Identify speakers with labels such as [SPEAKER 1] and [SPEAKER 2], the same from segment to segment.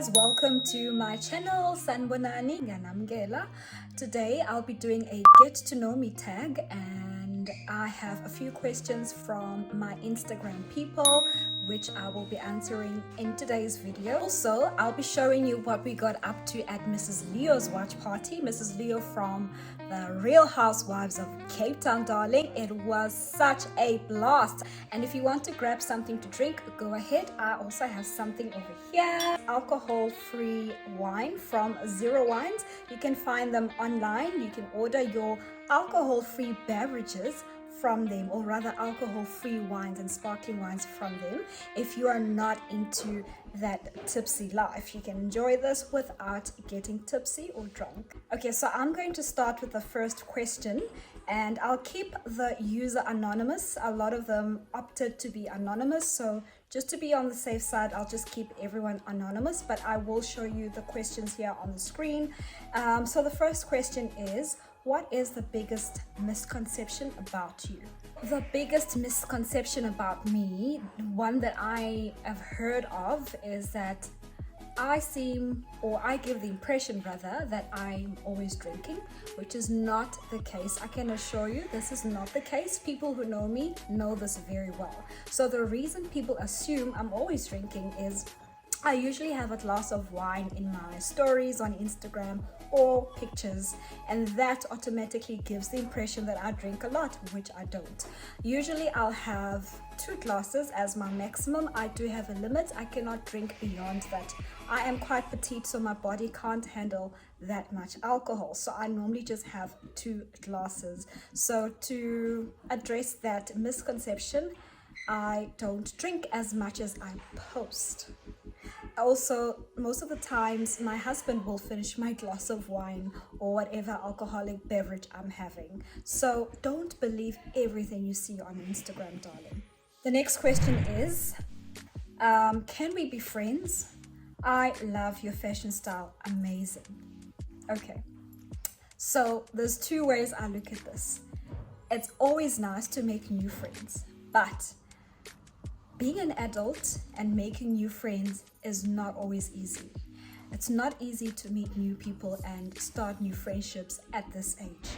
[SPEAKER 1] guys, welcome to my channel Sanbonani Nganamgela. Today I'll be doing a get to know me tag and I have a few questions from my Instagram people which I will be answering in today's video. Also, I'll be showing you what we got up to at Mrs. Leo's watch party. Mrs. Leo from the Real Housewives of Cape Town, darling. It was such a blast. And if you want to grab something to drink, go ahead. I also have something over here. Alcohol-free wine from Zero Wines. You can find them online. You can order your alcohol-free beverages from them, or rather alcohol-free wines and sparkling wines from them. If you are not into that tipsy life, you can enjoy this without getting tipsy or drunk. Okay, so I'm going to start with the first question and I'll keep the user anonymous. A lot of them opted to be anonymous, so just to be on the safe side, I'll just keep everyone anonymous, but I will show you the questions here on the screen. So the first question is, what is the biggest misconception about you? The biggest misconception about me, one that I have heard of, is that I give the impression rather that I'm always drinking, which is not the case. I can assure you this is not the case. People who know me know this very well. So the reason people assume I'm always drinking is I usually have a glass of wine in my stories on Instagram or pictures, and that automatically gives the impression that I drink a lot, which I don't. Usually I'll have 2 glasses as my maximum. I do have a limit. I cannot drink beyond that. I am quite petite, so my body can't handle that much alcohol, so I normally just have 2 glasses. So to address that misconception, I don't drink as much as I post. Also, most of the times my husband will finish my glass of wine or whatever alcoholic beverage I'm having. So don't believe everything you see on Instagram, darling. The next question is, can we be friends? I love your fashion style, amazing. Okay, so there's 2 ways I look at this. It's always nice to make new friends, but being an adult and making new friends is not always easy. It's not easy to meet new people and start new friendships at this age.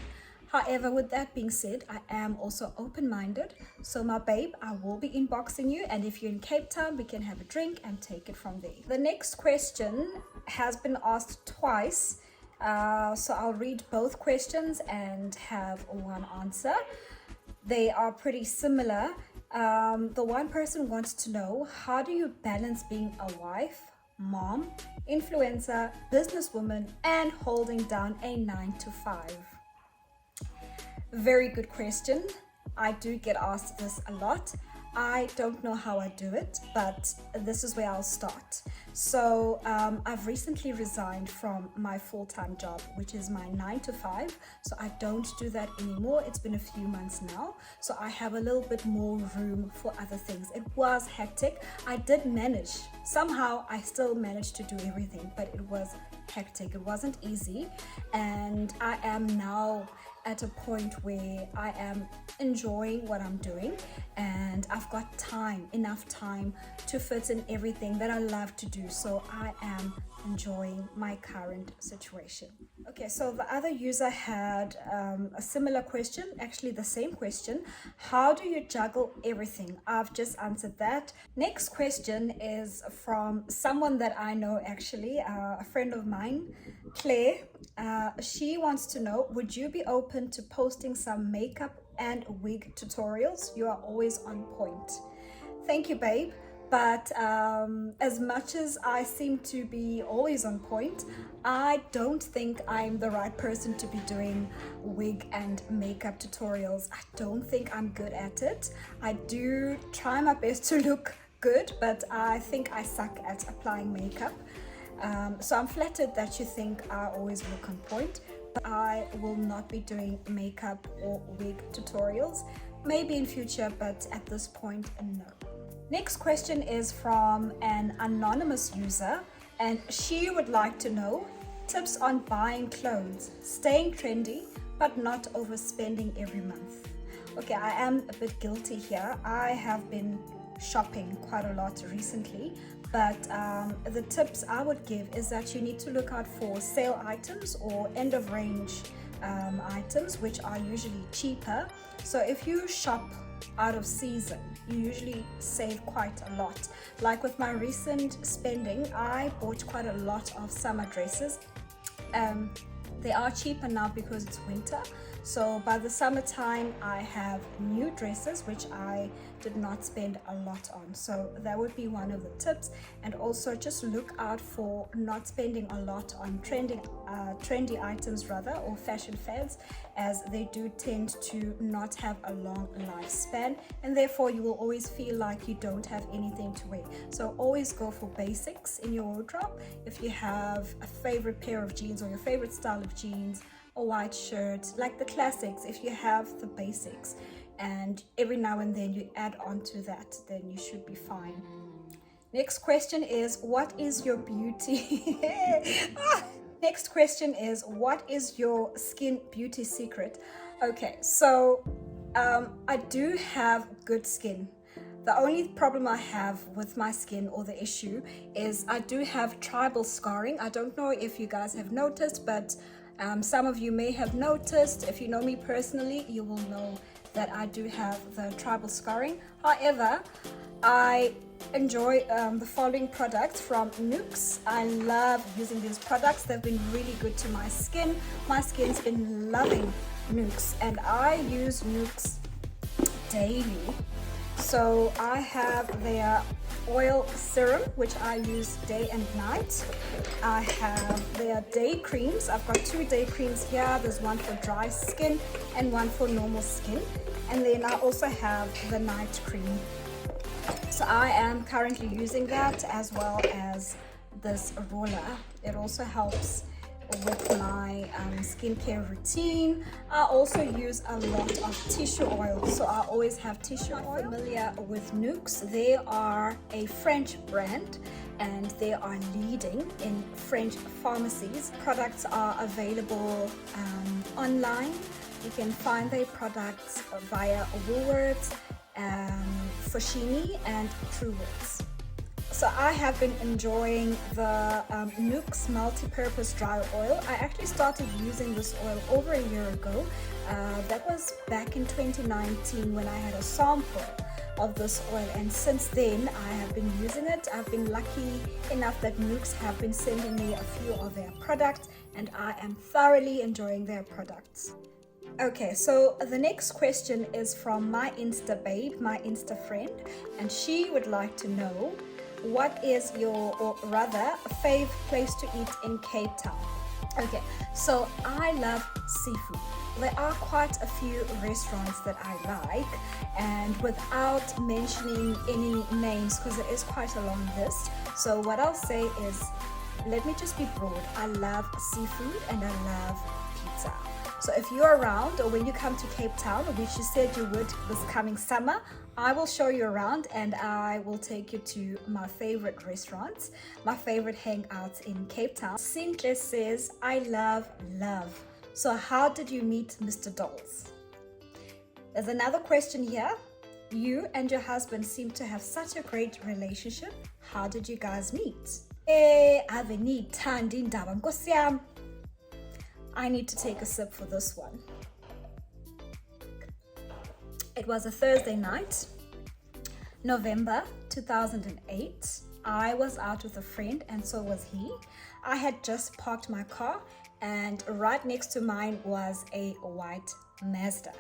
[SPEAKER 1] However, with that being said, I am also open-minded. So my babe, I will be inboxing you, and if you're in Cape Town, we can have a drink and take it from there. The next question has been asked twice. So I'll read both questions and have one answer. They are pretty similar. The one person wants to know, how do you balance being a wife, mom, influencer, businesswoman, and holding down a 9-to-5? Very good question. I do get asked this a lot. I don't know how I do it, but this is where I'll start. So I've recently resigned from my full-time job, which is my 9-to-5. So I don't do that anymore. It's been a few months now. So I have a little bit more room for other things. It was hectic. I did manage. Somehow I still managed to do everything, but it was hectic. It wasn't easy. And I am now at a point where I am enjoying what I'm doing, and I've got enough time to fit in everything that I love to do. So I am enjoying my current situation. Okay, so the other user had a similar question, actually the same question. How do you juggle everything? I've just answered that. Next question is from someone that I know, actually, a friend of mine, Claire. She wants to know, would you be open to posting some makeup and wig tutorials? You are always on point. Thank you, babe. But as much as I seem to be always on point, I don't think I'm the right person to be doing wig and makeup tutorials. I don't think I'm good at it. I do try my best to look good, but I think I suck at applying makeup. So I'm flattered that you think I always look on point, but I will not be doing makeup or wig tutorials. Maybe in future, but at this point, no. Next question is from an anonymous user, and she would like to know tips on buying clothes, staying trendy, but not overspending every month. Okay, I am a bit guilty here. I have been shopping quite a lot recently, But the tips I would give is that you need to look out for sale items or end of range items, which are usually cheaper. So if you shop out of season, you usually save quite a lot. Like with my recent spending, I bought quite a lot of summer dresses. They are cheaper now because it's winter. So by the summertime, I have new dresses which I did not spend a lot on. So that would be one of the tips. And also just look out for not spending a lot on trendy items rather, or fashion fads, as they do tend to not have a long lifespan, and therefore you will always feel like you don't have anything to wear. So always go for basics in your wardrobe. If you have a favorite pair of jeans or your favorite style of jeans, a white shirt, like the classics, if you have the basics and every now and then you add on to that, then you should be fine. Next question is, what is your beauty? Next question is, what is your skin beauty secret? Okay, so I do have good skin. The only problem I have with my skin, or the issue, is I do have tribal scarring. I don't know if you guys have noticed, but some of you may have noticed. If you know me personally, you will know that I do have the tribal scarring. However, I enjoy the following products from Nooks. I love using these products. They've been really good to my skin. My skin's been loving Nooks, and I use Nooks daily. So I have their oil serum, which I use day and night. I have their day creams. I've got 2 day creams here. There's one for dry skin and one for normal skin. And then I also have the night cream. So I am currently using that, as well as this roller. It also helps with my skincare routine. I also use a lot of tissue oil, so I always have tissue oil. Familiar with Nooks? They are a French brand and they are leading in French pharmacies. Products are available online. You can find their products via Woolworths, Foschini and Truworths. So I have been enjoying the Nooks multi-purpose dry oil. I actually started using this oil over a year ago. That was back in 2019 when I had a sample of this oil, and since then I have been using it. I've been lucky enough that Nooks have been sending me a few of their products, and I am thoroughly enjoying their products. Okay, so the next question is from my Insta babe, my Insta friend, and she would like to know, what is your, or rather, fave place to eat in Cape Town? Okay, so I love seafood. There are quite a few restaurants that I like, and without mentioning any names, because it is quite a long list, so what I'll say is, let me just be broad. I love seafood and I love pizza. So if you're around, or when you come to Cape Town, which you said you would this coming summer, I will show you around and I will take you to my favorite restaurants, my favorite hangouts in Cape Town. Sintle says, I love love. So how did you meet Mr. Dolls? There's another question here. You and your husband seem to have such a great relationship. How did you guys meet? I need to take a sip for this one. It was a Thursday night, November 2008. I was out with a friend and so was he. I had just parked my car and right next to mine was a white Mazda.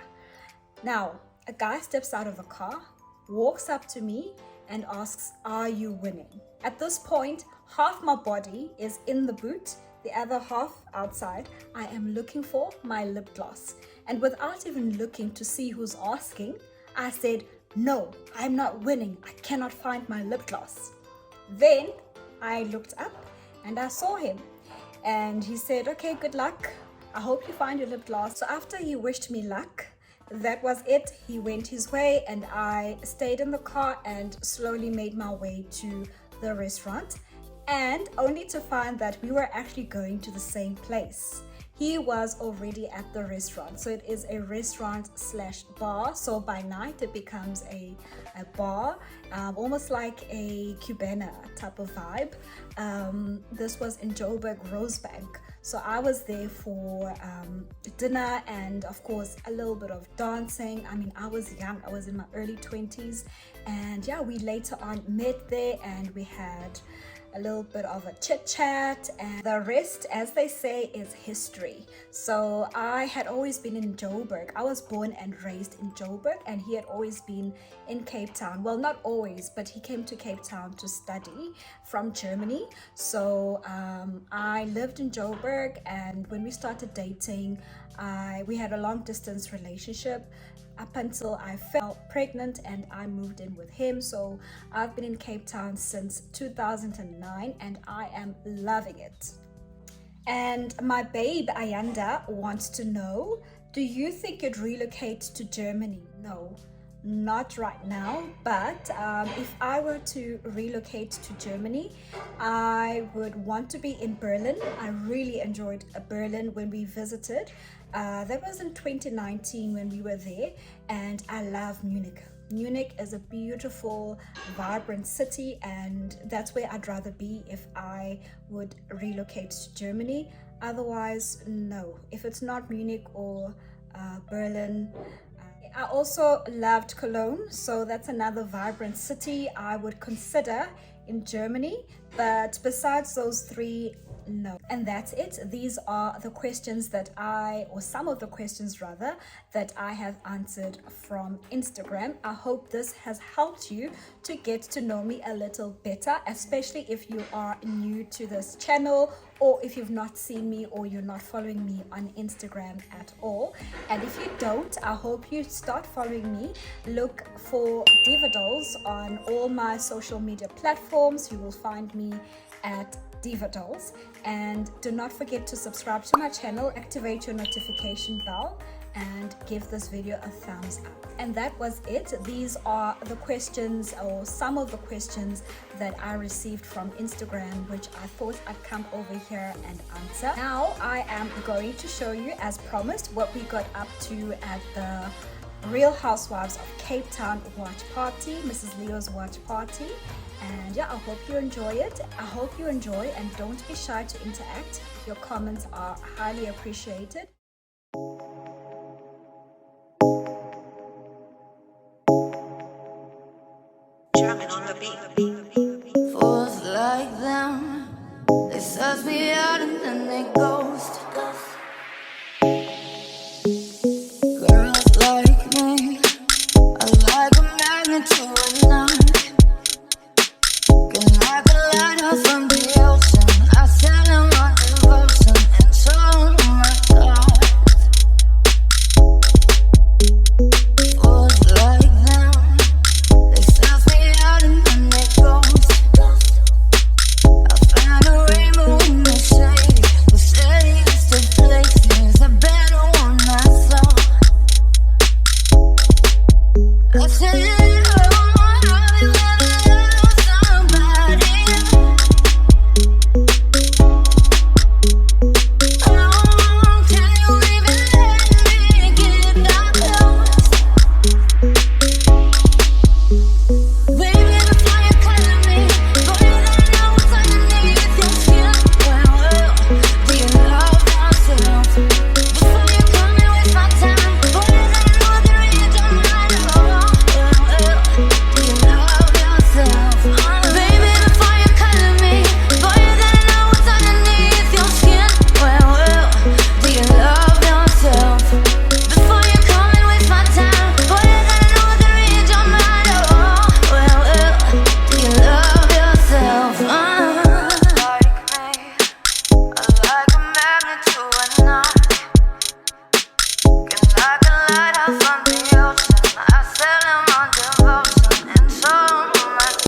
[SPEAKER 1] Now, a guy steps out of the car, walks up to me and asks, "Are you winning?" At this point, half my body is in the boot, the other half outside. I am looking for my lip gloss. And without even looking to see who's asking, I said, "No, I'm not winning. I cannot find my lip gloss." Then I looked up and I saw him. And he said, "Okay, good luck. I hope you find your lip gloss." So after he wished me luck, that was it. He went his way and I stayed in the car and slowly made my way to the restaurant, and only to find that we were actually going to the same place. he was already at the restaurant. So it is a restaurant slash bar. So by night it becomes a bar, almost like a Cubana type of vibe. This was in Joburg, Rosebank. So I was there for dinner and of course a little bit of dancing. I mean, I was young, I was in my early 20s, and yeah, we later on met there and we had a little bit of a chit chat, and the rest, as they say, is history. So I had always been in Joburg. I was born and raised in Joburg, and he had always been in Cape Town. Well, not always, but he came to Cape Town to study from Germany. So I lived in Joburg, and when we started dating, we had a long distance relationship up until I fell pregnant and I moved in with him. So I've been in Cape Town since 2009 and I am loving it. And my babe Ayanda wants to know, do you think you'd relocate to Germany? No, not right now, but if I were to relocate to Germany, I would want to be in Berlin. I really enjoyed Berlin when we visited. That was in 2019 when we were there, and I love Munich. Munich is a beautiful, vibrant city, and that's where I'd rather be if I would relocate to Germany. Otherwise, no. If it's not Munich or Berlin. I also loved Cologne, so that's another vibrant city I would consider in Germany. But besides those three, no. And that's it. These are the questions that or some of the questions rather, that I have answered from Instagram. I hope this has helped you to get to know me a little better, especially if you are new to this channel, or if you've not seen me or you're not following me on Instagram at all. And if you don't, I hope you start following me. Look for Diva Dolls on all my social media platforms. You will find me at Diva Dolls, and do not forget to subscribe to my channel, activate your notification bell, and give this video a thumbs up. And that was it. These are the questions, or some of the questions, that I received from Instagram, which I thought I'd come over here and answer. Now I am going to show you, as promised, what we got up to at the Real Housewives of Cape Town watch party, Mrs. Leo's watch party. And yeah, I hope you enjoy it. I hope you enjoy, and don't be shy to interact. Your comments are highly appreciated.
[SPEAKER 2] Jamming on the beat.